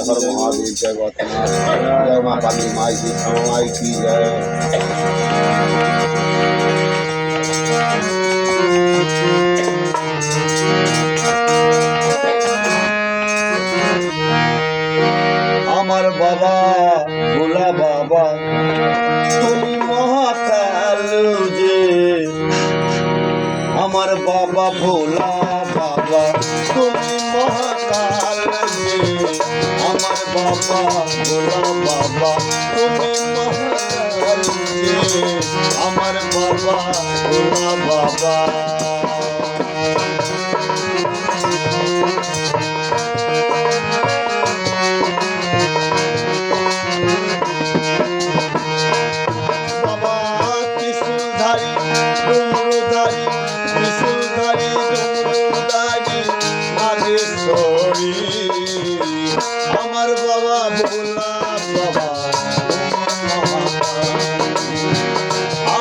हर महादेव जय गौतमनाथ जय माँ काली माई की समाई की जय। আমার বাবা ভোলা বাবা তুমি মহাকাল যে, আমার বাবা ভোলা বাবা তুমি মহাকাল যে, আমার বাবা ভোলা বাবা তুমি মহাকাল যে, আমার বাবা ভোলা বাবা। আমার বাবা ভোলা বাবা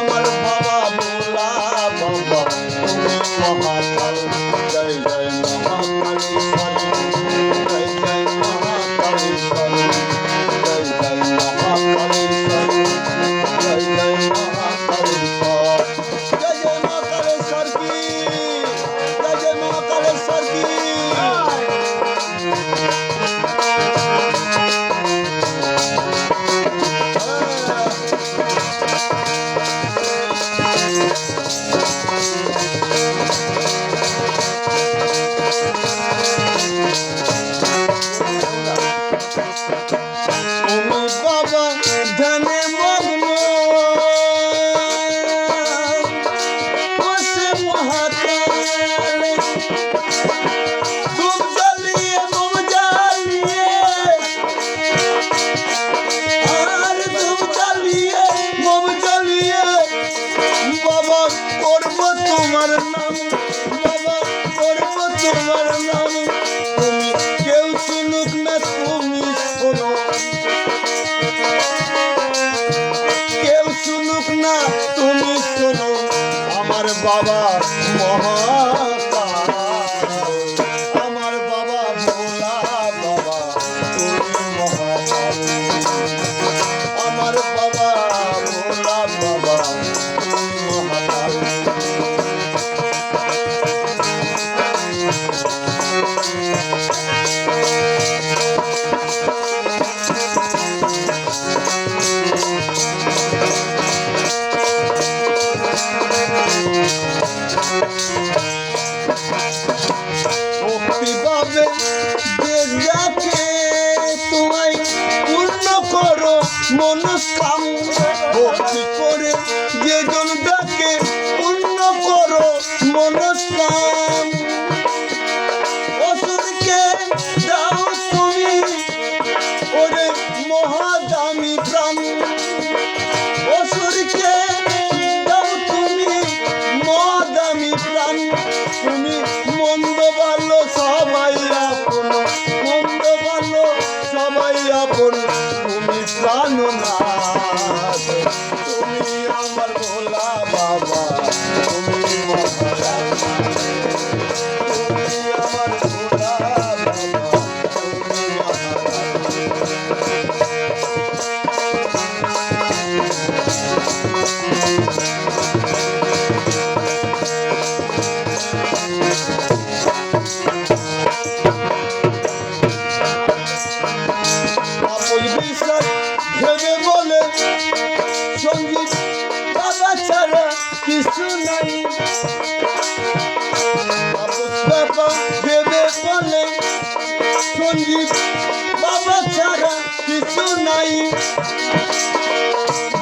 আমার বাবা ভোলা বাবা তুমি মহাকাল। জয় জয় মহাকালেশ্বরী জয় জয় মহাকালেশ্বরী জয় জয় মহাকালেশ্বরী জয় জয় মহাকালেশ্বর জয় জয় মহাকালেশ্বর কি জয় জয় মহাকালেশ্বর কি। তোমার নাম বাবা করব তোমার নাম, তুমি কেউ শুনুক না তুমি শোনো, কেউ শুনুক না তুমি শোনো, আমার বাবা মহাকাল আমার বাবা ভোলা বাবা তুমি মহাকাল আমার বাবা ভোলা বাবা তুমি মহাকাল। মনস্কাম ভক্তি করে যে জন ডাকে পূর্ণ করো মনস্কাম, অসুরকে দাও তুমি ওরে মহাদামি প্রাণ, অসুরকে দাও তুমি মহাদামি প্রাণ, তুমি মন্দ ভালো সবাই আপন, মন্দ ভালো সবাই আপন, তুমি প্রাণনাথ তুমি আমার ভোলা বাবা তুমি মহাকাল, তুমি আমার ভোলা বাবা তুমি ভেবে বলে সঙ্গীত বাবা ছাড়া কিছু নাই, বাবা ভেবে বলে সঙ্গীত বাবা ছাড়া কিছু নাই,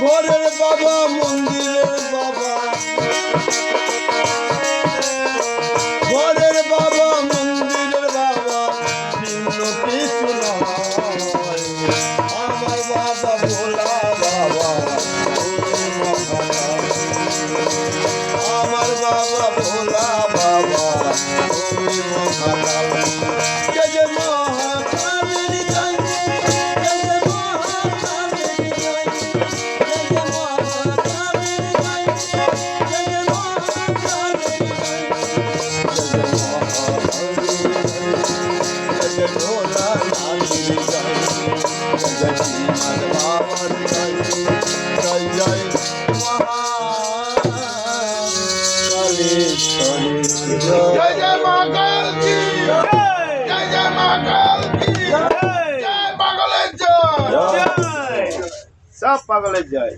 ঘরের বাবা মন্দিরের বাবা, ঘরের বাবা মন্দিরের বাবা ভিন্ন কিছু নয়, আমার বাবা ভোলা বাবা তুমি মহাকাল আমার বাবা ভোলা বাবা তুমি মহাকাল। জয় জয় মহাকালের জয় জয় জয় মহাকালের জয় জয় জয় মহাকালের জয় জয় জয় মা কাল কি জয় জয় মা কাল কি জয় পাগলের জয় সব পাগলের জয়।